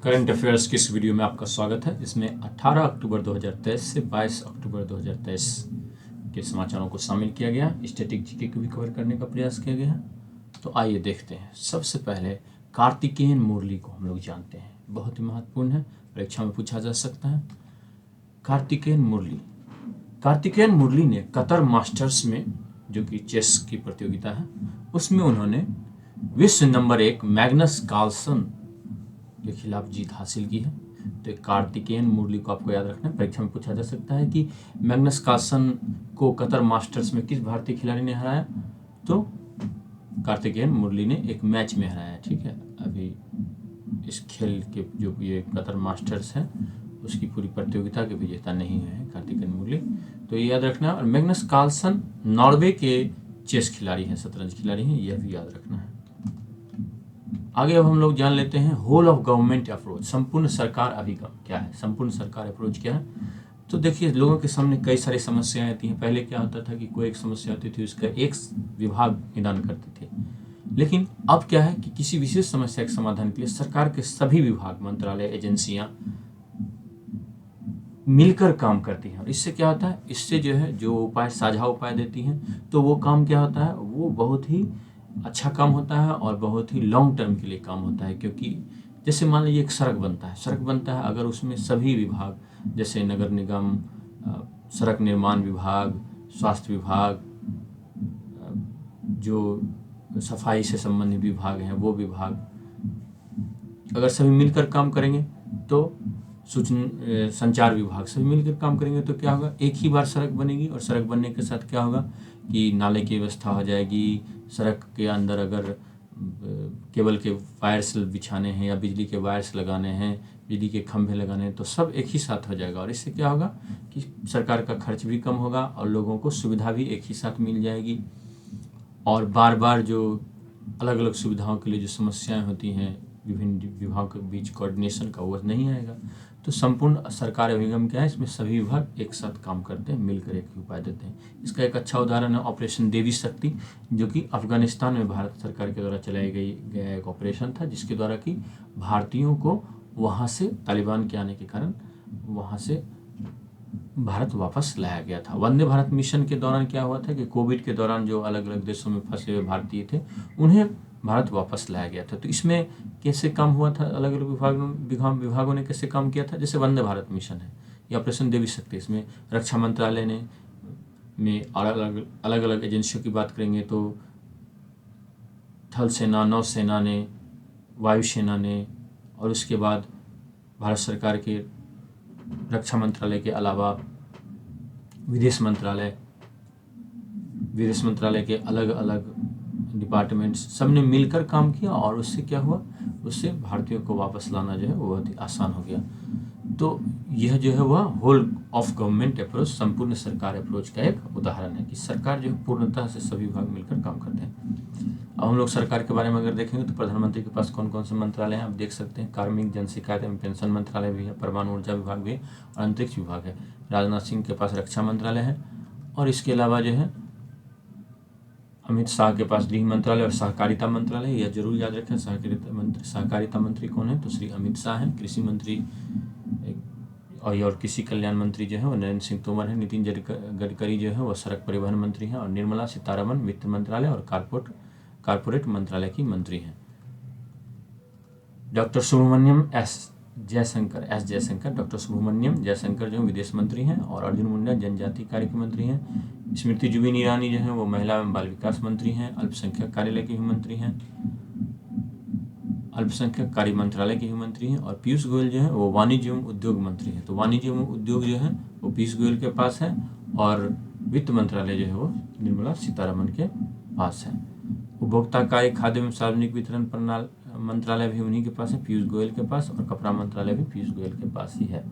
Current affairs की इस video में आपका स्वागत है। इसमें 18 अक्टूबर 2023 से 22 अक्टूबर 2023 के समाचारों को शामिल किया गया। स्टैटिक जीके को भी कवर करने का प्रयास किया गया। तो आइए देखते हैं। सबसे पहले कार्तिकेयन मुरली को हम लोग जानते हैं, बहुत ही महत्वपूर्ण है, परीक्षा में पूछा जा सकता है। कार्तिकेयन मुरली ने कतर मास्टर्स में, जो कि चेस की प्रतियोगिता है, उसमें उन्होंने विश्व नंबर 1 मैग्नस कार्लसन के खिलाफ जीत हासिल की है। तो कार्तिकेयन मुरली को आपको याद रखना है, परीक्षा में पूछा जा सकता है कि मैग्नस कार्लसन को कतर मास्टर्स में किस भारतीय खिलाड़ी ने हराया। तो कार्तिकेयन मुरली ने एक मैच में हराया। ठीक है, अभी इस खेल के जो ये कतर मास्टर्स है उसकी पूरी प्रतियोगिता के विजेता नहीं है कार्तिकेयन मुरली, तो ये याद रखना है। और मैग्नस कार्लसन नॉर्वे के चेस खिलाड़ी हैं, शतरंज खिलाड़ी हैं, यह भी याद रखना है। आगे अब हम लोग जान लेते हैं होल ऑफ गवर्नमेंट अप्रोच, संपूर्ण सरकार अभिगम क्या है, संपूर्ण सरकार अप्रोच क्या है। तो देखिए, लोगों के सामने कई सारी समस्याएं आती हैं। पहले क्या होता था कि कोई एक समस्या होती थी, उसका एक विभाग निदान करते थे, लेकिन अब क्या है कि किसी विशेष समस्या के समाधान के लिए सरकार के सभी विभाग, मंत्रालय, एजेंसियां मिलकर काम करती हैं। और इससे क्या होता है, इससे जो है जो उपाय साझा उपाय देती हैं, तो वो काम क्या होता है, वो बहुत ही अच्छा काम होता है और बहुत ही लॉन्ग टर्म के लिए काम होता है। क्योंकि जैसे मान लीजिए एक सड़क बनता है, अगर उसमें सभी विभाग जैसे नगर निगम, सड़क निर्माण विभाग, स्वास्थ्य विभाग, जो सफाई से संबंधित विभाग हैं वो विभाग अगर सभी मिलकर काम करेंगे, तो संचार विभाग सभी मिलकर काम करेंगे, तो क्या होगा, एक ही बार सड़क बनेगी। और सड़क बनने के साथ क्या होगा कि नाले की व्यवस्था हो जाएगी। सड़क के अंदर अगर केबल के वायर्स बिछाने हैं या बिजली के वायर्स लगाने हैं, बिजली के खंभे लगाने हैं, तो सब एक ही साथ हो जाएगा। और इससे क्या होगा कि सरकार का खर्च भी कम होगा और लोगों को सुविधा भी एक ही साथ मिल जाएगी। और बार बार जो अलग अलग सुविधाओं के लिए जो समस्याएं होती हैं विभिन्न विभागों के बीच कोऑर्डिनेशन का, वो नहीं आएगा। तो संपूर्ण सरकार अभिगम क्या है, इसमें सभी विभाग एक साथ काम करते हैं, मिलकर एक उपाय देते हैं। इसका एक अच्छा उदाहरण है ऑपरेशन देवी शक्ति, जो कि अफगानिस्तान में भारत सरकार के द्वारा चलाई गया एक ऑपरेशन था, जिसके द्वारा कि भारतीयों को वहाँ से, तालिबान के आने के कारण वहाँ से भारत वापस लाया गया था। वंदे भारत मिशन के दौरान क्या हुआ था कि कोविड के दौरान जो अलग अलग देशों में फंसे हुए भारतीय थे, उन्हें भारत वापस लाया गया था। तो इसमें कैसे काम हुआ था, अलग अलग विभागों ने कैसे काम किया था, जैसे वंदे भारत मिशन है या ऑपरेशन देवी शक्ति, इसमें रक्षा मंत्रालय ने में अलग अलग एजेंसियों की बात करेंगे तो थल सेना, नौसेना ने, वायुसेना ने, और उसके बाद भारत सरकार के रक्षा मंत्रालय के अलावा विदेश मंत्रालय के अलग अलग डिपार्टमेंट्स सब ने मिलकर काम किया। और उससे क्या हुआ, उससे भारतीयों को वापस लाना जो है वो बहुत ही आसान हो गया। तो यह जो है वह होल ऑफ गवर्नमेंट अप्रोच, संपूर्ण सरकार अप्रोच का एक उदाहरण है कि सरकार जो है पूर्णतः से सभी विभाग मिलकर काम करते हैं। अब हम लोग सरकार के बारे में अगर देखेंगे तो प्रधानमंत्री के पास कौन कौन से मंत्रालय हैं आप देख सकते हैं। कार्मिक जन शिकायत एवं पेंशन मंत्रालय भी है, परमाणु ऊर्जा विभाग भी है और अंतरिक्ष विभाग है। राजनाथ सिंह के पास रक्षा मंत्रालय है। और इसके अलावा जो है अमित शाह के पास गृह मंत्रालय और सहकारिता मंत्रालय, यह जरूर याद रखें। सहकारिता मंत्री कौन है, तो श्री अमित शाह हैं। कृषि मंत्री और कृषि कल्याण मंत्री जो है वो नरेंद्र सिंह तोमर है। नितिन गडकरी जो है वो सड़क परिवहन मंत्री हैं। और निर्मला सीतारमण वित्त मंत्रालय और कारपोरेट मंत्रालय की मंत्री हैं। Doctor Subrahmanyam S Jaishankar, doctor Subrahmanyam Jaishankar जो विदेश मंत्री हैं। और अर्जुन मुंडा जनजातीय कार्य के मंत्री हैं। स्मृति जुबिन ईरानी जो है वो महिला एवं बाल विकास मंत्री हैं। अल्पसंख्यक कार्यालय के भी मंत्री हैं, अल्पसंख्यक कार्य मंत्रालय के भी मंत्री हैं। और पीयूष गोयल जो है वो वाणिज्य एवं उद्योग मंत्री हैं। तो वाणिज्य एवं उद्योग जो है वो पीयूष गोयल के पास है और वित्त मंत्रालय जो है वो निर्मला सीतारमण के पास है। उपभोक्ता कार्य, खाद्य एवं सार्वजनिक वितरण मंत्रालय भी उन्हीं के पास है, पीयूष गोयल के पास। और कपड़ा मंत्रालय भी पीयूष गोयल के पास ही है।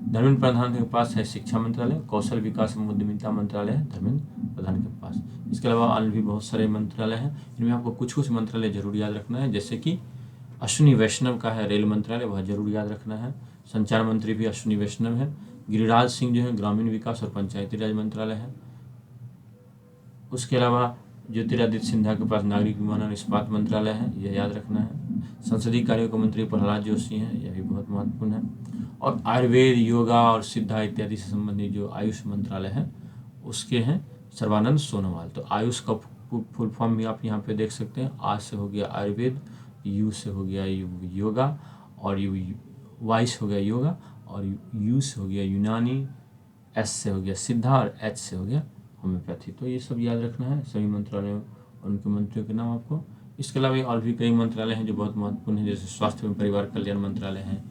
धर्मेंद्र प्रधान के पास है शिक्षा मंत्रालय। कौशल विकास एवं उद्यमिता मंत्रालय है धर्मेंद्र प्रधान के पास। इसके अलावा अन्य भी बहुत सारे मंत्रालय हैं, इनमें आपको कुछ मंत्रालय जरूर याद रखना है। जैसे कि अश्विनी वैष्णव का है रेल मंत्रालय, वह जरूर याद रखना है। संचार मंत्री भी अश्विनी वैष्णव है। गिरिराज सिंह जो है ग्रामीण विकास और पंचायती राज मंत्रालय है। उसके अलावा ज्योतिरादित्य सिंधिया के पास नागरिक विमान और इस्पात मंत्रालय है, यह याद रखना है। संसदीय कार्यों के मंत्री प्रहलाद जोशी हैं, यह भी बहुत महत्वपूर्ण है। और आयुर्वेद, योगा और सिद्धा इत्यादि से संबंधित जो आयुष मंत्रालय है उसके हैं सर्बानंद सोनोवाल। तो आयुष का फुल फॉर्म भी आप यहाँ पे देख सकते हैं। आ से हो गया आयुर्वेद, यू से हो गया योगा, और वाई से हो गया योगा, और यू से हो गया यूनानी, एस से हो गया सिद्धा, और एच से हो गया होम्योपैथी। तो ये सब याद रखना है, सभी मंत्रालयों और उनके मंत्रियों के नाम आपको। इसके अलावा और भी कई मंत्रालय हैं जो बहुत महत्वपूर्ण हैं, जैसे स्वास्थ्य एवं परिवार कल्याण मंत्रालय है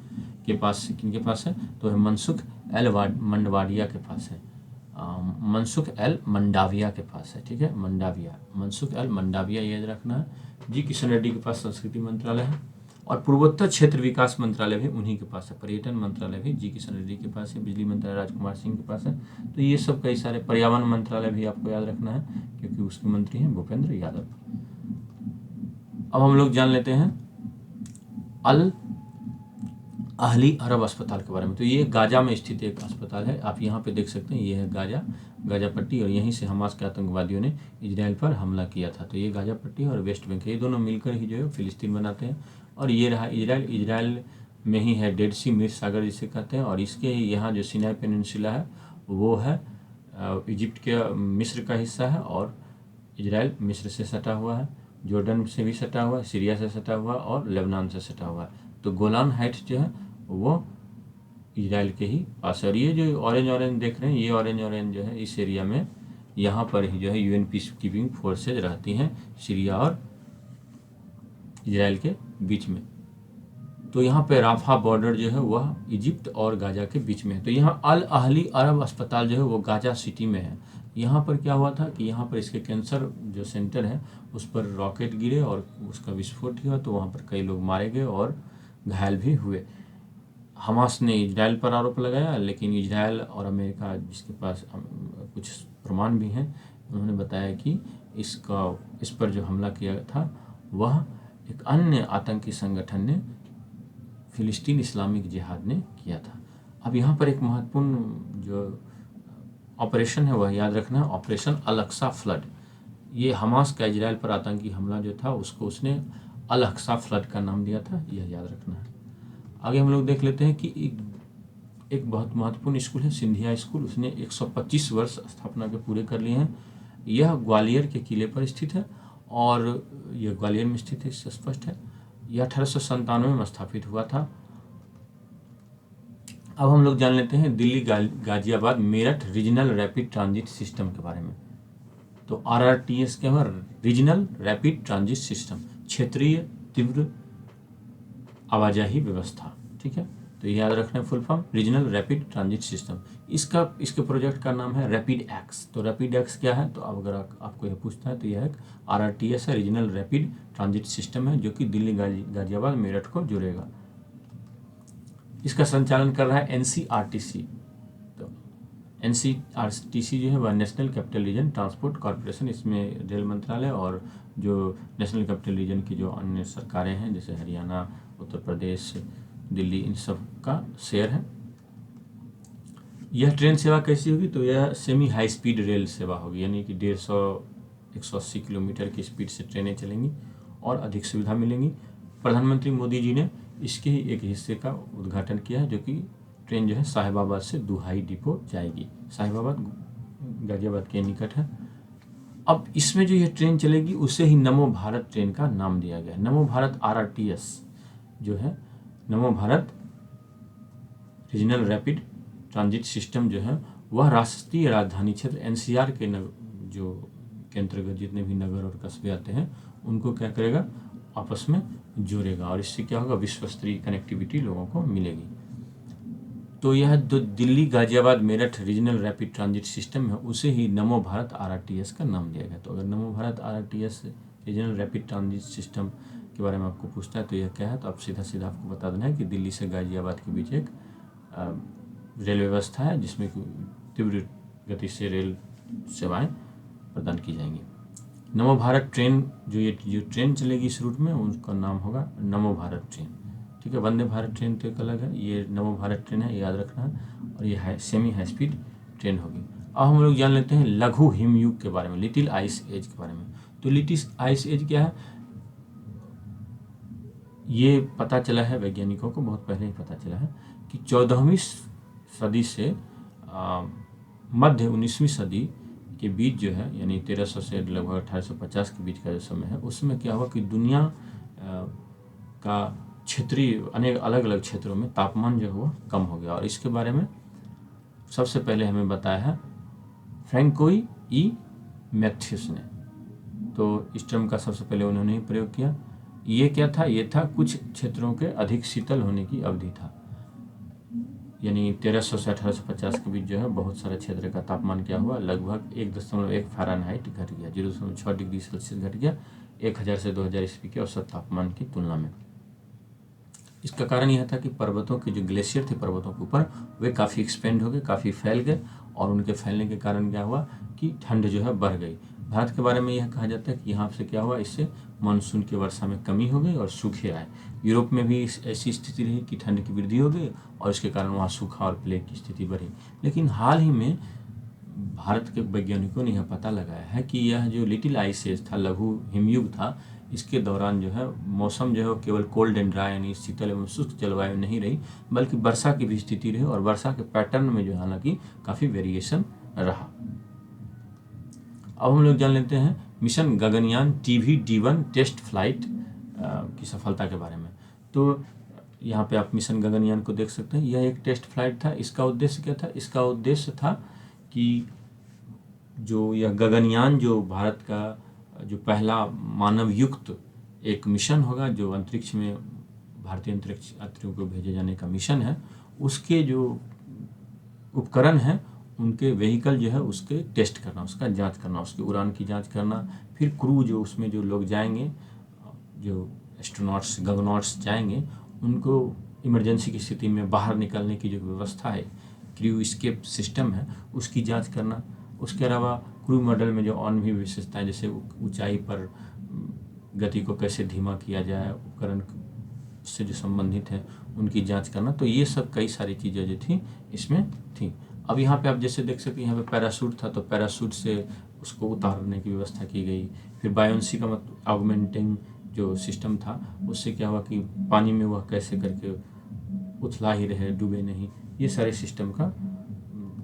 के पास, किनके पास है, तो है मनसुख एल मंडवाडिया के पास है, मनसुख एल मंडाविया के पास है, ठीक है, मंडाविया, मनसुख एल मंडाविया याद रखना है। जी किशन रेड्डी के पास संस्कृति मंत्रालय है, और पूर्वोत्तर क्षेत्र विकास मंत्रालय भी उन्हीं के पास है। पर्यटन मंत्रालय भी जी किशन रेड्डी के पास है। बिजली मंत्रालय राजकुमार सिंह के पास है। तो ये सब कई सारे, पर्यावरण मंत्रालय भी आपको याद रखना है क्योंकि उसके मंत्री हैं भूपेंद्र यादव। अब हम लोग जान लेते हैं अल अहली अरब अस्पताल के बारे में। तो ये गाजा में स्थित एक अस्पताल है, आप यहाँ पे देख सकते हैं, ये है गाजा पट्टी, और यहीं से हमास के आतंकवादियों ने इजराइल पर हमला किया था। तो ये गाजा पट्टी और वेस्ट बैंक, ये दोनों मिलकर ही जो है फिलिस्तीन बनाते हैं। और ये रहा इजराइल में ही है डेड सी, मृत सागर जिसे कहते हैं, और इसके यहाँ जो सिनाई पेनिनसुला है वो है इजिप्ट के मिस्र का हिस्सा है, और इजराइल मिस्र से सटा हुआ है, जॉर्डन से भी सटा हुआ है, सीरिया से सटा हुआ है, और लेबनान से सटा हुआ है। तो गोलान हाइट्स जो है वो इजराइल के ही पास है। और ये जो ऑरेंज देख रहे हैं, ये ऑरेंज जो है इस एरिया में, यहाँ पर ही जो है यूएन पीस कीपिंग फोर्सेज रहती हैं सीरिया और इजराइल के बीच में। तो यहाँ पे राफा बॉर्डर जो है वह इजिप्ट और गाजा के बीच में है। तो यहाँ अल अहली अरब अस्पताल जो है वो गाजा सिटी में है। यहाँ पर क्या हुआ था कि यहाँ पर इसके कैंसर जो सेंटर है उस पर रॉकेट गिरे और उसका विस्फोट हुआ, तो वहाँ पर कई लोग मारे गए और घायल भी हुए। हमास ने इजराइल पर आरोप लगाया, लेकिन इजराइल और अमेरिका, जिसके पास कुछ प्रमाण भी हैं, उन्होंने बताया कि इस पर जो हमला किया था वह एक अन्य आतंकी संगठन ने, फिलिस्तीन इस्लामिक जिहाद ने किया था। अब यहाँ पर एक महत्वपूर्ण जो ऑपरेशन है वह याद रखना है, ऑपरेशन अल अक्सा फ्लड। ये हमास का इजराइल पर आतंकी हमला जो था उसको उसने अल अक्सा फ्लड का नाम दिया था, यह याद रखना है। आगे हम लोग देख लेते हैं कि एक बहुत महत्वपूर्ण स्कूल है सिंधिया स्कूल, उसने 125 वर्ष स्थापना के पूरे कर लिए हैं। यह ग्वालियर के किले पर स्थित है, और यह ग्वालियर में स्थित है, इससे स्पष्ट है। यह 1897 में स्थापित हुआ था। अब हम लोग जान लेते हैं Delhi Ghaziabad Meerut regional rapid transit system के बारे में। तो RRTS क्या है, रीजनल रैपिड ट्रांजिट सिस्टम, क्षेत्रीय तीव्र आवाजाही व्यवस्था, ठीक है। तो ये याद रखना है full form, regional rapid transit system. इसके प्रोजेक्ट का नाम है रैपिड एक्स। तो रैपिड एक्स क्या है, तो अब अगर आपको यह पूछता है तो यह एक RRTS है, रीजनल रैपिड ट्रांजिट सिस्टम है, जो कि दिल्ली गाजियाबाद मेरठ को जोड़ेगा। इसका संचालन कर रहा है NCRTC। तो NCRTC जो है वह national capital region transport corporation, इसमें रेल मंत्रालय और जो नेशनल कैपिटल रीजन की जो अन्य सरकारें हैं जैसे हरियाणा, उत्तर प्रदेश, दिल्ली, इन सब का शेयर है। यह ट्रेन सेवा कैसी होगी, तो यह सेमी हाई स्पीड रेल सेवा होगी, यानी कि 150-180 किलोमीटर की स्पीड से ट्रेनें चलेंगी और अधिक सुविधा मिलेंगी। प्रधानमंत्री मोदी जी ने इसके ही एक हिस्से का उद्घाटन किया है, जो कि ट्रेन जो है साहिबाबाद से दुहाई डिपो जाएगी। साहिबाबाद गाजियाबाद के निकट है। अब इसमें जो ये ट्रेन चलेगी उसे ही नमो भारत ट्रेन का नाम दिया गया है। नमो भारत RRTS जो है, नमो Bharat regional rapid transit system जो है वह राष्ट्रीय राजधानी क्षेत्र NCR के जो के अंतर्गत जितने भी नगर और कस्बे आते हैं उनको क्या करेगा, आपस में जोड़ेगा, और इससे क्या होगा, विश्व स्तरीय कनेक्टिविटी लोगों को मिलेगी। तो यह जो Delhi Ghaziabad Meerut regional rapid transit system है उसे ही नमो भारत RRTS का नाम दिया गया। तो अगर नमो Bharat RRTS regional rapid transit system के बारे में आपको पूछता है तो यह क्या है, तो आप सीधा आपको बता देना है कि दिल्ली से गाजियाबाद के बीच एक रेल व्यवस्था है जिसमें तीव्र गति से रेल सेवाएं प्रदान की जाएंगी। नमो भारत ट्रेन जो ट्रेन चलेगी इस रूट में उसका नाम होगा नमो भारत ट्रेन, ठीक है। वंदे भारत ट्रेन तो एक अलग है, ये नमो भारत ट्रेन है, याद रखना है, और ये सेमी हाई स्पीड ट्रेन होगी। अब हम लोग जान लेते हैं लघु हिमयुग के बारे में, लिटिल आइस एज के बारे में। तो लिटिल आइस एज क्या है, ये पता चला है वैज्ञानिकों को, बहुत पहले ही पता चला है कि 14वीं सदी से मध्य 19वीं सदी के बीच जो है, यानी 1300 से लगभग 1850 के बीच का जो समय है, उसमें क्या हुआ कि दुनिया का क्षेत्रीय अनेक अलग अलग क्षेत्रों में तापमान जो हुआ कम हो गया। और इसके बारे में सबसे पहले हमें बताया है फ्रैंकोई ई मैथ्यूस ने। तो इस टर्म का सबसे पहले उन्होंने ही प्रयोग किया। ये क्या था, ये था कुछ क्षेत्रों के अधिक शीतल होने की अवधि था, यानी 1300 से 1850 के बीच जो है बहुत सारे क्षेत्र का तापमान क्या हुआ, लगभग 1.1 फ़ारेनहाइट घट गया, 0.6 डिग्री सेल्सियस घट गया 1000 से 2000 ईस्वी के औसत तापमान की तुलना में। इसका कारण यह था कि पर्वतों के जो ग्लेशियर थे पर्वतों के ऊपर, वे काफ़ी एक्सपेंड हो गए, काफ़ी फैल गए, और उनके फैलने के कारण क्या हुआ कि ठंड जो है बढ़ गई। भारत के बारे में यह कहा जाता है कि यहाँ से क्या हुआ, इससे मानसून की वर्षा में कमी हो गई और सूखे आए। यूरोप में भी ऐसी स्थिति रही कि ठंड की वृद्धि हो गई और इसके कारण वहाँ सूखा और प्लेग की स्थिति बढ़ी। लेकिन हाल ही में भारत के वैज्ञानिकों ने यह पता लगाया है कि यह जो लिटिल आइस एज था, लघु हिमयुग था, इसके दौरान जो है मौसम जो है केवल कोल्ड एंड ड्राई यानी शीतल एवं शुष्क जलवायु नहीं रही, बल्कि वर्षा की भी स्थिति रही, और वर्षा के पैटर्न में जो है हालांकि काफ़ी वेरिएशन रहा। अब हम लोग जान लेते हैं mission Gaganyaan TVD-1 test flight की सफलता के बारे में। तो यहाँ पे आप मिशन गगनयान को देख सकते हैं, यह एक टेस्ट फ्लाइट था। इसका उद्देश्य क्या था, इसका उद्देश्य था कि जो यह गगनयान जो भारत का जो पहला मानव युक्त एक मिशन होगा, जो अंतरिक्ष में भारतीय अंतरिक्ष यात्रियों को भेजे जाने का मिशन है, उसके जो उपकरण हैं, उनके व्हीकल जो है उसके टेस्ट करना, उसका जांच करना, उसके उड़ान की जांच करना, फिर क्रू जो उसमें जो लोग जाएंगे, जो एस्ट्रोनॉट्स गगनॉट्स जाएंगे, उनको इमरजेंसी की स्थिति में बाहर निकलने की जो व्यवस्था है, क्रू एस्केप सिस्टम है, उसकी जांच करना। उसके अलावा क्रू मॉडल में जो अन्य भी विशेषताएं, जैसे ऊंचाई पर गति को कैसे धीमा किया जाए, उपकरण से जो संबंधित है उनकी जांच करना। तो ये सब कई सारी चीज़ें जो थी इसमें थी। अब यहाँ पे आप जैसे देख सकते हैं, यहाँ पे पैराशूट था, तो पैराशूट से उसको उतारने की व्यवस्था की गई। फिर बायोन्सी का मतलब ऑगमेंटिंग जो सिस्टम था, उससे क्या हुआ कि पानी में वह कैसे करके उथला ही रहे, डूबे नहीं, ये सारे सिस्टम का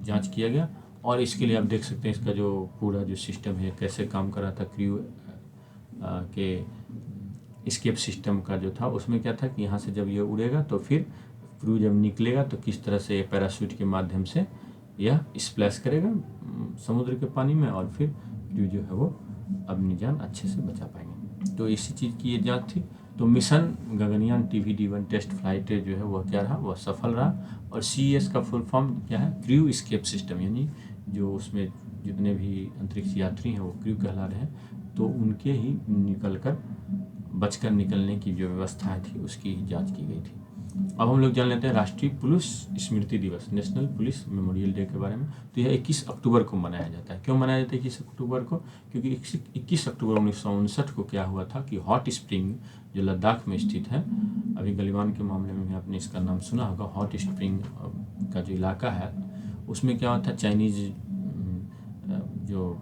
जांच किया गया। और इसके लिए आप देख सकते हैं इसका जो पूरा जो सिस्टम है कैसे काम कर रहा था। क्रू के एस्केप सिस्टम का जो था, उसमें क्या था कि यहाँ से जब ये उड़ेगा तो फिर क्रू जब निकलेगा तो किस तरह से पैराशूट के माध्यम से यह स्प्लैश करेगा समुद्र के पानी में, और फिर क्रू जो है वो अपनी जान अच्छे से बचा पाएंगे। तो इसी चीज़ की ये जांच थी। तो mission Gaganyaan TVD-1 test flight जो है वह क्या रहा, वह सफल रहा। और CES का फुल फॉर्म क्या है, क्रू एस्केप सिस्टम, यानी जो उसमें जितने भी अंतरिक्ष यात्री हैं वो क्रू कहला रहे हैं, तो उनके ही बचकर निकलने की जो व्यवस्था थी उसकी जांच की गई थी। अब हम लोग जान लेते हैं राष्ट्रीय पुलिस स्मृति दिवस, नेशनल पुलिस मेमोरियल डे के बारे में। तो यह 21 अक्टूबर को मनाया जाता है। क्यों मनाया जाता है 21 अक्टूबर को? क्योंकि 21 अक्टूबर 1959 को क्या हुआ था कि हॉट स्प्रिंग जो लद्दाख में स्थित है, अभी गलीबान के मामले में भी आपने इसका नाम सुना होगा, हॉट स्प्रिंग का जो इलाका है, उसमें क्या हुआ था, चाइनीज जो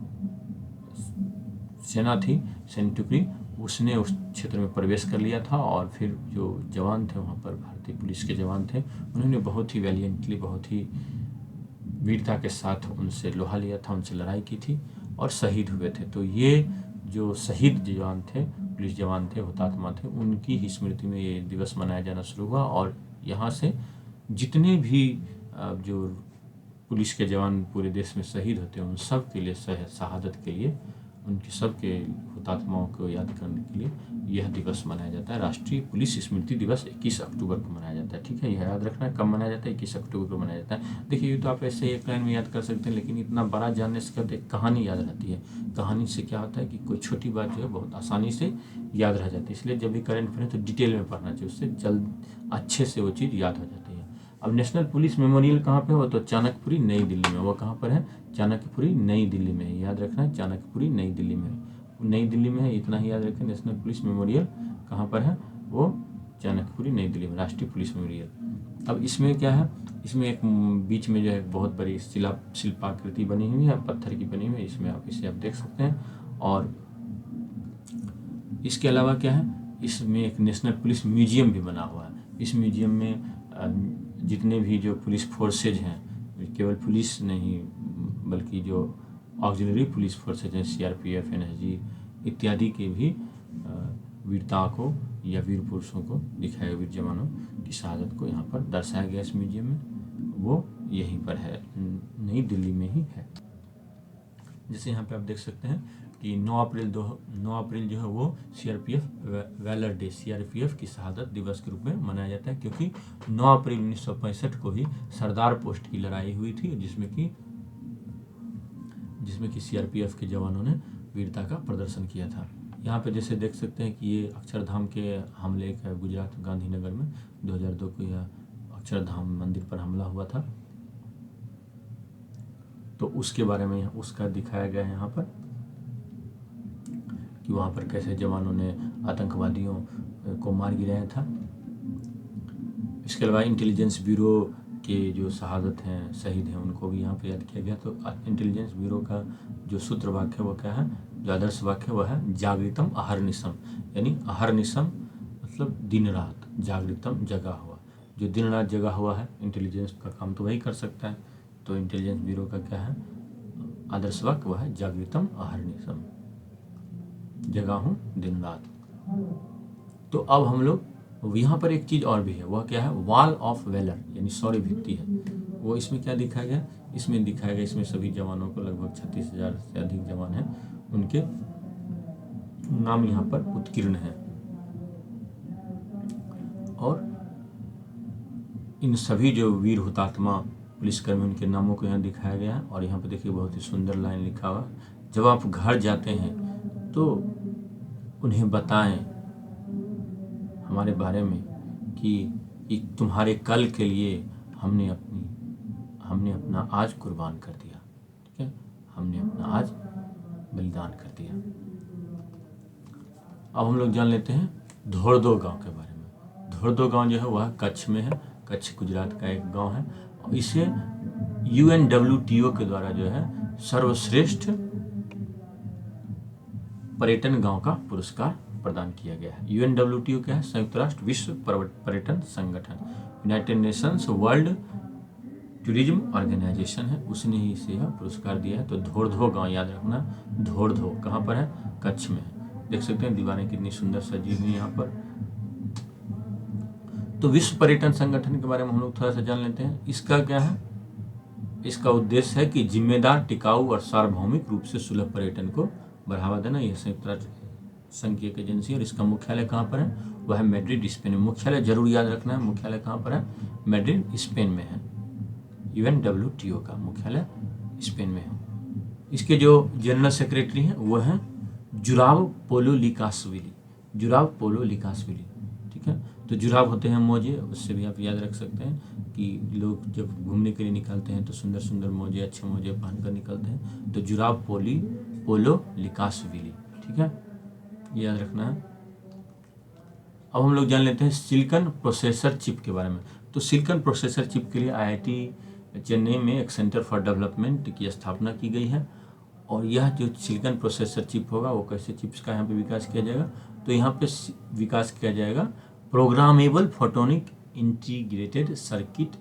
सेना थी, सैन्य टुकड़ी, उसने उस क्षेत्र में प्रवेश कर लिया था। और फिर जो जवान थे वहाँ पर, भारतीय पुलिस के जवान थे, उन्होंने बहुत ही वैलियंटली, बहुत ही वीरता के साथ उनसे लोहा लिया था, उनसे लड़ाई की थी और शहीद हुए थे। तो ये जो शहीद जवान थे, पुलिस जवान थे, हुतात्मा थे, उनकी ही स्मृति में ये दिवस मनाया जाना शुरू हुआ। और यहाँ से जितने भी जो पुलिस के जवान पूरे देश में शहीद होते हैं, उन सब के लिए शहादत के लिए, उनके सबके हुतात्माओं को याद करने के लिए यह दिवस मनाया जाता है। राष्ट्रीय पुलिस स्मृति दिवस 21 अक्टूबर को मनाया जाता है। ठीक है, यह याद रखना है, कब मनाया जाता है, 21 अक्टूबर को मनाया जाता है। देखिए, ये तो आप ऐसे ही एक लाइन में याद कर सकते हैं, लेकिन इतना बड़ा जानने से क्या होता है, कहानी याद रहती है। कहानी से क्या होता है कि कोई छोटी बात जो है बहुत आसानी से याद रह जाती है। इसलिए जब भी करंट अफेयर है तो डिटेल में पढ़ना चाहिए, उससे जल्द अच्छे से वो चीज़ याद हो जाती है। अब नेशनल पुलिस मेमोरियल कहाँ पे हो, तो चाणक्यपुरी नई दिल्ली में। वो कहाँ पर है, चाणक्यपुरी नई दिल्ली में है। याद रखना है, चाणक्यपुरी नई दिल्ली में है, नई दिल्ली में है, इतना ही याद रखें। नेशनल पुलिस मेमोरियल कहाँ पर है, वो चाणक्यपुरी नई दिल्ली में, राष्ट्रीय पुलिस मेमोरियल। अब इसमें क्या है, इसमें एक बीच में जो है बहुत बड़ी शिल्पाकृति बनी हुई है, पत्थर की बनी हुई है, इसमें आप इसे आप देख सकते हैं। और इसके अलावा क्या है, इसमें एक नेशनल पुलिस म्यूजियम भी बना हुआ है। इस म्यूजियम में जितने भी जो पुलिस फोर्सेज हैं, केवल पुलिस नहीं बल्कि जो ऑक्सिलरी पुलिस फोर्सेज हैं, सीआरपीएफ, एनएसजी इत्यादि के भी वीरताओं को या वीर पुरुषों को दिखाया, वीर जवानों की शहादत को यहाँ पर दर्शाया गया इस म्यूजियम में। वो यहीं पर है, नई दिल्ली में ही है। जैसे यहाँ पे आप देख सकते हैं कि 9 अप्रैल जो है वो सीआरपीएफ वैलर डे, सीआरपीएफ की शहादत दिवस के रूप में मनाया जाता है, क्योंकि 9 अप्रैल 1965 को ही सरदार पोस्ट की लड़ाई हुई थी, जिसमें कि सीआरपीएफ के जवानों ने वीरता का प्रदर्शन किया था। यहाँ पे जैसे देख सकते हैं कि ये अक्षरधाम के हमले का गुजरात गांधीनगर में 2002 को यह अक्षरधाम मंदिर पर हमला हुआ था, तो उसके बारे में उसका दिखाया गया है यहाँ पर कि वहाँ पर कैसे जवानों ने आतंकवादियों को मार गिराया था। इसके अलावा इंटेलिजेंस ब्यूरो के जो शहादत हैं, शहीद हैं, उनको भी यहाँ पर याद किया गया। तो इंटेलिजेंस ब्यूरो का जो सूत्र वाक्य है वो क्या है, जो आदर्श वाक्य वह है जागृतम अहर्निशम, यानी अहर्निशम मतलब दिन रात, जागृतम जगा हुआ, जो दिन रात जगा हुआ है इंटेलिजेंस का काम तो वही कर सकता है। तो इंटेलिजेंस ब्यूरो का क्या है आदर्श वाक्य, वह है जागृतम अहर्निशम, जगा हूँ दिन रात। तो अब हम लोग यहाँ पर एक चीज़ और भी है, वह क्या है, वॉल ऑफ वेलर यानी शौर्य भित्ति है। वो इसमें क्या दिखाया गया, इसमें दिखाया गया, इसमें सभी जवानों को लगभग 36,000 से अधिक जवान हैं, उनके नाम यहाँ पर उत्कीर्ण है। और इन सभी जो वीर हुतात्मा पुलिसकर्मी उनके नामों को यहाँ दिखाया गया है। और यहाँ पे देखिए बहुत ही सुंदर लाइन लिखा हुआ, जब आप घर जाते हैं तो उन्हें बताएं हमारे बारे में कि तुम्हारे कल के लिए हमने अपना आज कुर्बान कर दिया, ठीक है, हमने अपना आज बलिदान कर दिया। अब हम लोग जान लेते हैं धोरदो गांव के बारे में। धोरदो गांव जो है वह कच्छ में है, कच्छ गुजरात का एक गांव है, और इसे UNWTO के द्वारा जो है सर्वश्रेष्ठ पर्यटन गांव का पुरस्कार प्रदान किया गया है। UNWTO क्या है, संयुक्त राष्ट्र विश्व पर्यटन संगठन, United Nations World Tourism Organisation है, उसने ही इसे यह पुरस्कार दिया है। तो धोरदो गांव याद रखना, धोरदो कहाँ पर है, कच्छ में है। देख सकते हैं दीवारें कितनी सुंदर सजी हुई यहाँ पर। तो विश्व पर्यटन संगठन के बारे में हम लोग थोड़ा सा जान लेते हैं। इसका क्या है, इसका उद्देश्य है कि जिम्मेदार, टिकाऊ और सार्वभौमिक रूप से सुलभ पर्यटन को बढ़ावा देना। यह संयुक्त राष्ट्र संघ की एक एजेंसी है और इसका मुख्यालय कहाँ पर है, वह है मैड्रिड, स्पेन में। मुख्यालय जरूर याद रखना है, मुख्यालय कहाँ पर है, मैड्रिड, स्पेन में है। UNWTO का मुख्यालय स्पेन में है। इसके जो जनरल सेक्रेटरी हैं वो हैं जुराव पोलो लिकासविली, जुराव पोलो लिकासविली, ठीक है। तो जुराव होते हैं मोजे, उससे भी आप याद रख सकते हैं कि लोग जब घूमने के लिए निकलते हैं तो सुंदर सुंदर मोजे, अच्छे मोजे पहनकर निकलते हैं। तो जुराव पोलो लिकासविली, ठीक है, याद रखना है। अब हम लोग जान लेते हैं सिलिकॉन प्रोसेसर चिप के बारे में। तो सिलिकॉन प्रोसेसर चिप के लिए IIT चेन्नई में एक सेंटर फॉर डेवलपमेंट की स्थापना की गई है। और यह जो सिलिकॉन प्रोसेसर चिप होगा वो कैसे चिप्स का यहाँ पे विकास किया जाएगा, तो यहाँ पे विकास किया जाएगा programmable photonic integrated circuit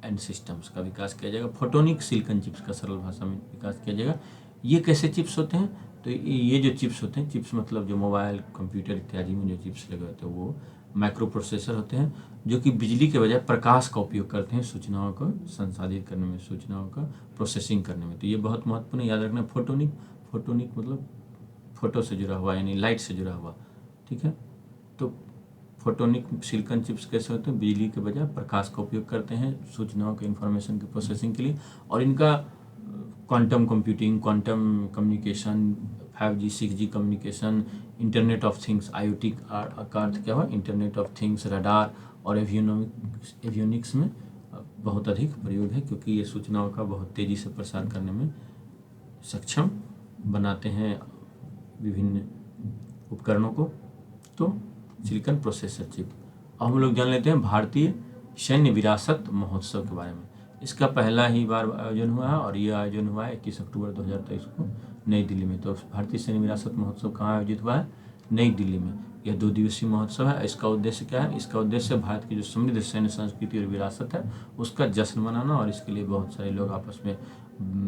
and systems का विकास किया जाएगा। फोटोनिक सिलिकॉन चिप्स का सरल भाषा में विकास किया जाएगा। ये कैसे चिप्स होते हैं, तो ये जो चिप्स होते हैं, चिप्स मतलब जो मोबाइल, कंप्यूटर इत्यादि में जो चिप्स लगे होते हैं वो माइक्रो प्रोसेसर होते हैं, जो कि बिजली के बजाय प्रकाश का उपयोग करते हैं सूचनाओं को संसाधित करने में, सूचनाओं का प्रोसेसिंग करने में। तो ये बहुत महत्वपूर्ण याद रखना। फोटोनिक मतलब फोटो से जुड़ा हुआ, यानी लाइट से जुड़ा हुआ, ठीक है। तो फोटोनिक सिलिकॉन चिप्स कैसे होते हैं, बिजली के बजाय प्रकाश का उपयोग करते हैं सूचनाओं के, इंफॉर्मेशन की प्रोसेसिंग के लिए। और इनका quantum computing, quantum communication, 5G 6G communication, internet of things, IoT का अर्थ क्या हुआ, इंटरनेट ऑफ थिंग्स, रडार और एवियोनिक्स में बहुत अधिक प्रयोग है, क्योंकि ये सूचनाओं का बहुत तेज़ी से प्रसार करने में सक्षम बनाते हैं विभिन्न उपकरणों को। तो सिलिकॉन प्रोसेसर चिप। अब हम लोग जान लेते हैं भारतीय सैन्य विरासत महोत्सव के बारे में। इसका पहला ही बार आयोजन हुआ है और ये आयोजन हुआ है 21 अक्टूबर 2023 को नई दिल्ली में। तो भारतीय सैन्य विरासत महोत्सव कहाँ आयोजित हुआ है, नई दिल्ली में। यह 2 दिवसीय महोत्सव है। इसका उद्देश्य क्या है? इसका उद्देश्य भारत की जो समृद्ध सैन्य संस्कृति और विरासत है उसका जश्न मनाना, और इसके लिए बहुत सारे लोग आपस में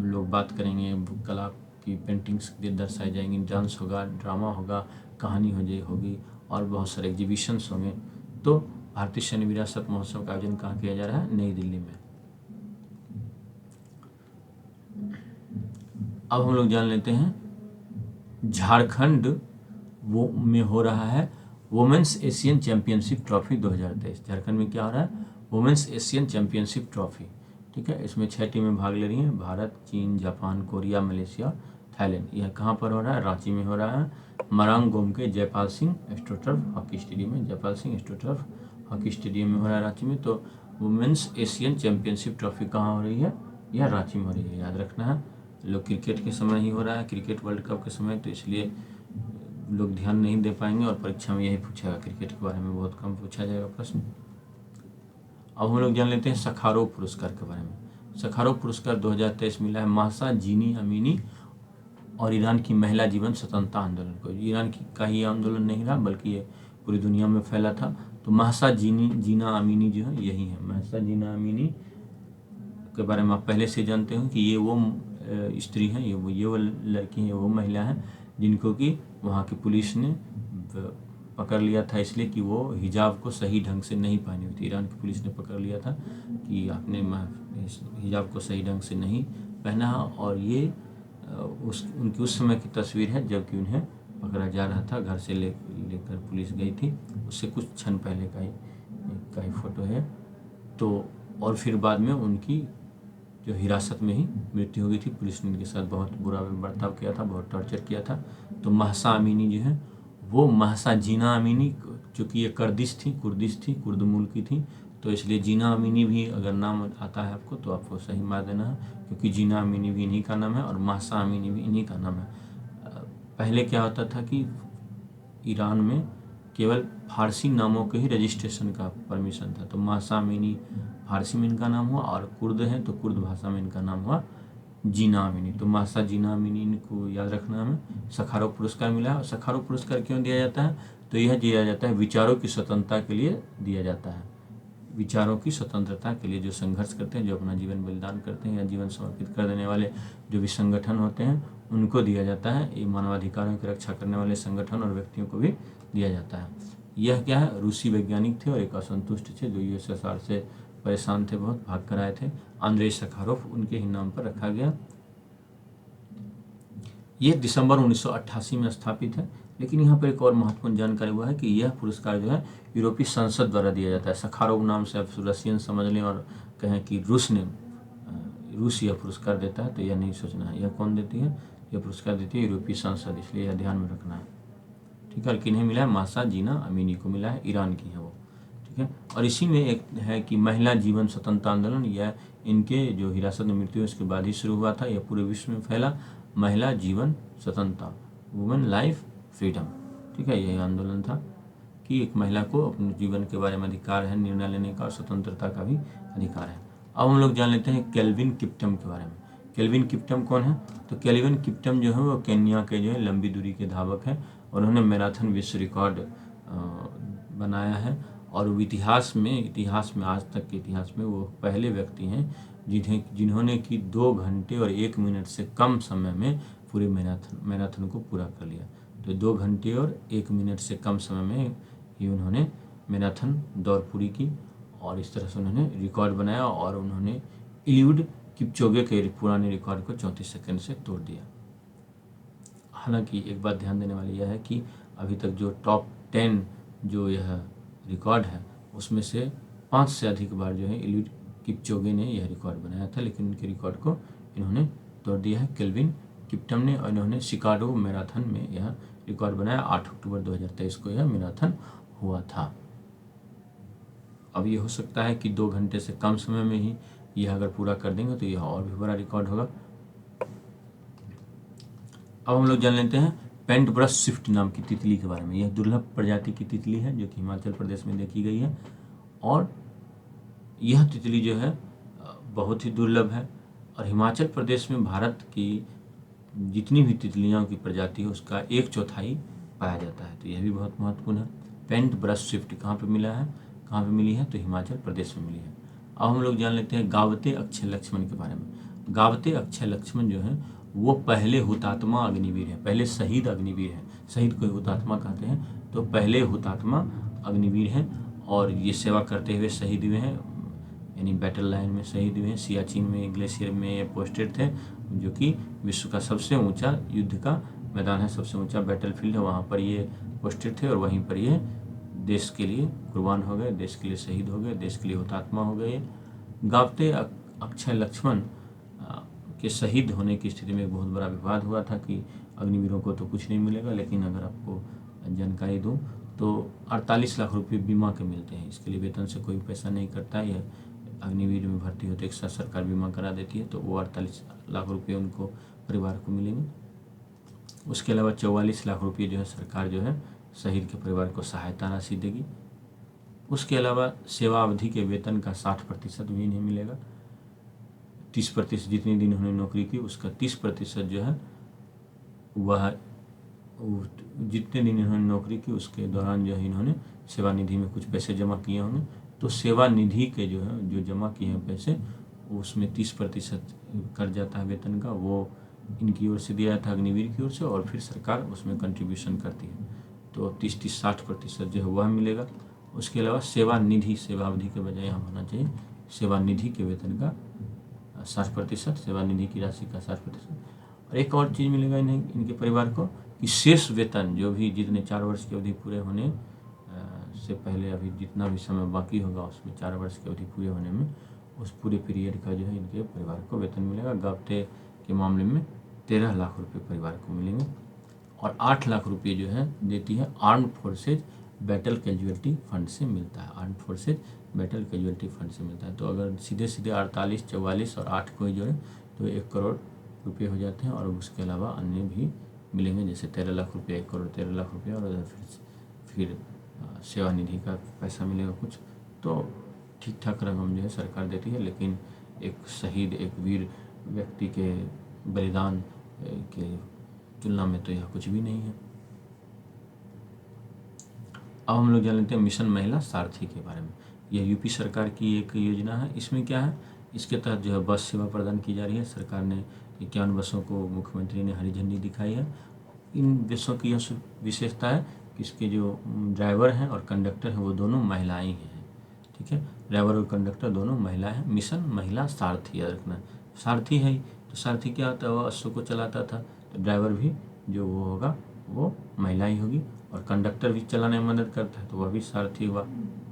लोग बात करेंगे, कला की पेंटिंग्स दर्शाई जाएंगी, डांस होगा, ड्रामा होगा, कहानी होगी और बहुत सारे एग्जीबिशंस होंगे। तो भारतीय सैन्य विरासत महोत्सव का आयोजन कहाँ किया जा रहा है? नई दिल्ली में। अब हम लोग जान लेते हैं झारखंड वो में हो रहा है women's Asian championship trophy 2023। Jharkhand में क्या हो रहा है? Women's Asian championship trophy. ठीक है, इसमें 6 टीमें भाग ले रही हैं, भारत, चीन, जापान, कोरिया, मलेशिया, थाईलैंड। यह कहाँ पर हो रहा है? रांची में हो रहा है, Marang Gomke Jaipal Singh astroturf hockey stadium में। Jaipal Singh astroturf hockey stadium में हो रहा है रांची में। तो वुमेन्स एशियन चैंपियनशिप ट्रॉफी कहाँ हो रही है? यह रांची में हो रही है, याद रखना है। लोग क्रिकेट के समय ही हो रहा है, क्रिकेट वर्ल्ड कप के समय, तो इसलिए लोग ध्यान नहीं दे पाएंगे और परीक्षा में यही पूछेगा, क्रिकेट के बारे में बहुत कम पूछा जाएगा प्रश्न। अब हम लोग जान लेते हैं सखारोव पुरस्कार के बारे में। सखारोव पुरस्कार 2023 मिला है महसा जीनी अमीनी और ईरान की महिला जीवन स्वतंत्रता आंदोलन को। ईरान का ही आंदोलन नहीं रहा बल्कि ये पूरी दुनिया में फैला था। तो महसा जीना अमीनी जो है यही है। महसा जीना अमीनी के बारे में आप पहले से जानते हो कि ये वो स्त्री हैं, ये वो लड़की हैं, वो महिला हैं जिनको कि वहाँ की पुलिस ने पकड़ लिया था इसलिए कि वो हिजाब को सही ढंग से नहीं पहनी हुई थी। ईरान की पुलिस ने पकड़ लिया था कि आपने हिजाब को सही ढंग से नहीं पहना, और ये उनकी उस समय की तस्वीर है जबकि उन्हें पकड़ा जा रहा था। घर से लेकर पुलिस गई थी, उससे कुछ क्षण पहले का ही फोटो है। तो और फिर बाद में उनकी जो हिरासत में ही मृत्यु हो गई थी। पुलिस ने उनके साथ बहुत बुरा बर्ताव किया था, बहुत टॉर्चर किया था। तो महसा अमीनी जो है वो महसा जीना अमीनी, चूँकि ये कुर्दिश थी, कुर्द मूल की थी, तो इसलिए जीना अमीनी भी अगर नाम आता है आपको तो आपको सही मार देना है, क्योंकि जीना अमीनी भी इन्हीं का नाम है और महसा अमीनी भी इन्हीं का नाम है। पहले क्या होता था कि ईरान में केवल फारसी नामों के ही रजिस्ट्रेशन का परमिशन था। तो महसा अमीनी फारसी में इनका नाम हुआ, और कुर्द हैं तो कुर्द भाषा में इनका नाम हुआ जीना अमीनी। तो महसा जीना अमीनी को याद रखना हमें। सखारोव पुरस्कार मिला है। और सखारोव पुरस्कार क्यों दिया जाता है? तो यह दिया जाता है विचारों की स्वतंत्रता के लिए दिया जाता है। विचारों की स्वतंत्रता के लिए जो संघर्ष करते हैं, जो अपना जीवन बलिदान करते हैं या जीवन समर्पित कर देने वाले जो भी संगठन होते हैं उनको दिया जाता है। ये मानवाधिकारों की रक्षा करने वाले संगठन और व्यक्तियों को भी दिया जाता है। यह क्या है? रूसी वैज्ञानिक थे और एक असंतुष्ट थे जो यूएसएसआर से परेशान थे, बहुत भाग कर आए थे। आंद्रे सखारोव उनके ही नाम पर रखा गया। यह दिसंबर 1988 में स्थापित है। लेकिन यहाँ पर एक और महत्वपूर्ण जानकारी हुआ है कि यह पुरस्कार जो है यूरोपीय संसद द्वारा दिया जाता है। सखारोव नाम से आप रशियन समझ लें और कहें कि रूस यह पुरस्कार देता है, तो यह नहीं सोचना है। यह कौन देती है? यह पुरस्कार देती है यूरोपीय संसद, इसलिए यह ध्यान में रखना है। ठीक है, किन्हें मिला है? महसा जीना अमीनी को मिला है, ईरान की है वो। ठीक है, और इसी में एक है कि महिला जीवन स्वतंत्रता आंदोलन, यह इनके जो हिरासत में मृत्यु उसके बाद ही शुरू हुआ था। यह पूरे विश्व में फैला। महिला जीवन स्वतंत्रता, वुमेन लाइफ फ्रीडम। ठीक है, यही आंदोलन था कि एक महिला को अपने जीवन के बारे में अधिकार है, निर्णय लेने का और स्वतंत्रता का भी अधिकार है। अब हम लोग जान लेते हैं केल्विन किप्टम के बारे में। केल्विन किप्टम कौन है? तो केल्विन किप्टम जो है वो केन्या के जो है लंबी दूरी के धावक हैं और उन्होंने मैराथन विश्व रिकॉर्ड बनाया है। और इतिहास में आज तक के इतिहास में वो पहले व्यक्ति हैं जिन्होंने कि 2 घंटे और 1 मिनट से कम समय में पूरे मैराथन को पूरा कर लिया। तो 2 घंटे और 1 मिनट से कम समय में ही उन्होंने मैराथन दौड़ पूरी की और इस तरह से उन्होंने रिकॉर्ड बनाया और उन्होंने इलियुड किपचोगे के पुराने रिकॉर्ड को 34 सेकंड से तोड़ दिया। हालांकि एक बात ध्यान देने वाली यह है कि अभी तक जो टॉप 10 जो यह रिकॉर्ड है उसमें से 5 से अधिक बार जो है इलियुड किपचोगे ने यह रिकॉर्ड बनाया था, लेकिन इनके रिकॉर्ड को इन्होंने तोड़ दिया है केल्विन किप्टम ने। और इन्होंने शिकागो मैराथन में यह रिकॉर्ड बनाया। 8 अक्टूबर 2023 को यह मैराथन हुआ था। अब ये हो सकता है कि 2 घंटे से कम समय में ही यह अगर पूरा कर देंगे तो यह और भी बड़ा रिकॉर्ड होगा। अब हम लोग जान लेते हैं पेंट ब्रश स्विफ्ट नाम की तितली के बारे में। यह दुर्लभ प्रजाति की तितली है जो कि हिमाचल प्रदेश में देखी गई है और यह तितली जो है बहुत ही दुर्लभ है। और हिमाचल प्रदेश में भारत की जितनी भी तितलियों की प्रजाति है उसका 1/4 पाया जाता है, तो यह भी बहुत महत्वपूर्ण है। पेंट ब्रश स्विफ्ट कहाँ पे मिला है, कहाँ पे मिली है, तो हिमाचल प्रदेश में मिली है। अब हम लोग जान लेते हैं गावते अक्षय लक्ष्मण के बारे में। गावते अक्षय लक्ष्मण जो है वो पहले हुतात्मा अग्निवीर है, पहले शहीद अग्निवीर है। शहीद को हुतात्मा कहते हैं, तो पहले हुतात्मा अग्निवीर हैं और ये सेवा करते हुए शहीद हुए हैं, यानी बैटल लाइन में शहीद हुए हैं। सियाचिन में ग्लेशियर में ये पोस्टेड थे, जो कि विश्व का सबसे ऊंचा युद्ध का मैदान है, सबसे ऊंचा बैटल फील्ड है, वहाँ पर ये पोस्टेड थे और वहीं पर ये देश के लिए कुर्बान हो गए, देश के लिए शहीद हो गए, देश के लिए हुतात्मा हो गए। गावते अक्षय लक्ष्मण के शहीद होने की स्थिति में एक बहुत बड़ा विवाद हुआ था कि अग्निवीरों को तो कुछ नहीं मिलेगा, लेकिन अगर आपको जानकारी दूं तो 48 लाख रुपये बीमा के मिलते हैं। इसके लिए वेतन से कोई पैसा नहीं करता है, यह अग्निवीर में भर्ती होते एक साथ सरकार बीमा करा देती है, तो वो 48 लाख रुपये उनको परिवार को मिलेंगे। उसके अलावा 44 लाख रुपये जो है सरकार जो है शहीद के परिवार को सहायता राशि देगी। उसके अलावा सेवा अवधि के वेतन का 60% भी नहीं मिलेगा। 30% जितने दिन उन्होंने नौकरी की उसका 30% जो है वह जितने दिन इन्होंने नौकरी की उसके दौरान जो है इन्होंने सेवा निधि में कुछ पैसे जमा किए होंगे, तो सेवा निधि के जो है जो जमा किए हैं पैसे उसमें 30% कर जाता है वेतन का, वो इनकी ओर से दिया था अग्निवीर की ओर से, और फिर सरकार उसमें कंट्रीब्यूशन करती है, तो 30-60% जो है वह मिलेगा। उसके अलावा सेवा निधि, सेवा अवधि के बजाय यहाँ होना चाहिए सेवा निधि के वेतन का 60%, सेवा निधि की राशि का 60%। और एक और चीज़ मिलेगा इन्हें, इनके परिवार को, कि शेष वेतन जो भी जितने 4 वर्ष की अवधि पूरे होने से पहले अभी जितना भी समय बाकी होगा उसमें 4 वर्ष की अवधि पूरे होने में उस पूरे पीरियड का जो है इनके परिवार को वेतन मिलेगा। गावते के मामले में 13 लाख रुपये परिवार को मिलेंगे और 8 लाख रुपये जो है देती है armed forces battle casualty fund से मिलता है। Armed forces battle casualty fund से मिलता है। तो अगर सीधे 48, 44 और 8 को ही जोड़ें तो 1 करोड़ रुपये हो जाते हैं, और उसके अलावा अन्य भी मिलेंगे, जैसे 13 लाख रुपये, 1 करोड़ 13 लाख रुपये, और फिर सेवा निधि का पैसा मिलेगा कुछ। तो ठीक ठाक रकम जो है सरकार देती है, लेकिन एक शहीद, एक वीर व्यक्ति के बलिदान के तुलना में तो यह कुछ भी नहीं है। अब हम लोग जान लेते हैं मिशन महिला सारथी के बारे में। यह यूपी सरकार की एक योजना है। इसमें क्या है, इसके तहत जो है बस सेवा प्रदान की जा रही है। सरकार ने 51 बसों को मुख्यमंत्री ने हरी झंडी दिखाई है। इन बसों की यह विशेषता है कि इसके जो ड्राइवर हैं और कंडक्टर हैं वो दोनों महिलाएं हैं। ठीक है, ड्राइवर और कंडक्टर दोनों महिला हैं। मिशन महिला सारथी याद रखना। सारथी है तो सारथी क्या होता है, वह अश्व को चलाता था, तो ड्राइवर भी जो वो होगा वो महिला ही होगी, और कंडक्टर भी चलाने में मदद करता है तो वह भी सारथी हुआ,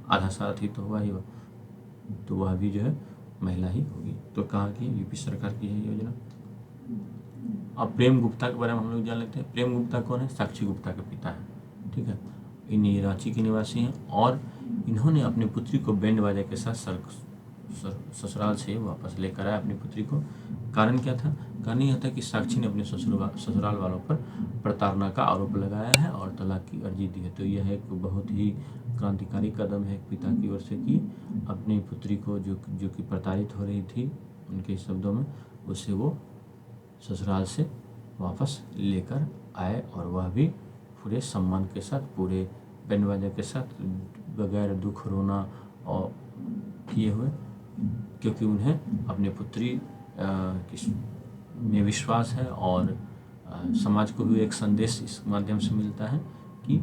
आधा सारथी तो हुआ ही हुआ, तो वह भी जो है महिला ही होगी। तो कहाँ की, यूपी सरकार की है योजना। अब प्रेम गुप्ता के बारे में हम लोग जान लेते हैं। प्रेम गुप्ता कौन है, साक्षी गुप्ता के पिता है। ठीक है, इन रांची के निवासी हैं और इन्होंने अपनी पुत्री को बैंड बाजा के साथ ससुराल से वापस लेकर आया अपनी पुत्री को। कारण क्या था, कारण यह था कि साक्षी ने अपने ससुराल वालों पर प्रताड़ना का आरोप लगाया है और तलाक की अर्जी दी है। तो यह एक बहुत ही क्रांतिकारी कदम है पिता की ओर से कि अपनी पुत्री को जो कि प्रताड़ित हो रही थी उनके शब्दों में, उसे वो ससुराल से वापस लेकर आए, और वह भी पूरे सम्मान के साथ, पूरे बैंड बाजा के साथ, बगैर दुख रोना और किए हुए, क्योंकि उन्हें अपने पुत्री में विश्वास है और समाज को भी एक संदेश इस माध्यम से मिलता है कि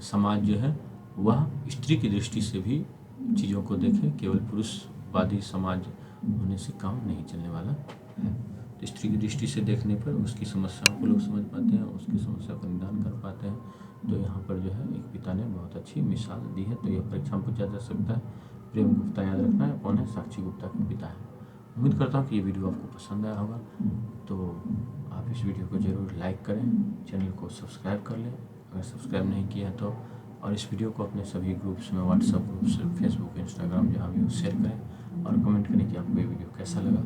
समाज जो है वह स्त्री की दृष्टि से भी चीज़ों को देखे, केवल पुरुषवादी समाज होने से काम नहीं चलने वाला है। तो स्त्री की दृष्टि से देखने पर उसकी समस्याओं को लोग समझ पाते हैं, उसकी समस्या का निदान कर पाते हैं। तो यहाँ पर जो है एक पिता ने बहुत अच्छी मिसाल दी है। तो यह परीक्षा में पूछा जा सकता है। प्रेम गुप्ता याद रखना है कौन है, साक्षी गुप्ता के पिता है। उम्मीद करता हूँ कि ये वीडियो आपको पसंद आया होगा, तो आप इस वीडियो को ज़रूर लाइक करें, चैनल को सब्सक्राइब कर लें अगर सब्सक्राइब नहीं किया तो, और इस वीडियो को अपने सभी ग्रुप्स में, व्हाट्सएप ग्रुप्स, फेसबुक, इंस्टाग्राम, जहाँ भी हो शेयर करें और कमेंट करें कि आपको ये वीडियो कैसा लगा।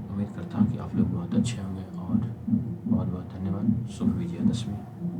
उम्मीद करता हूँ कि आप लोग बहुत अच्छे होंगे और बहुत बहुत धन्यवाद। शुभ विजयादशमी।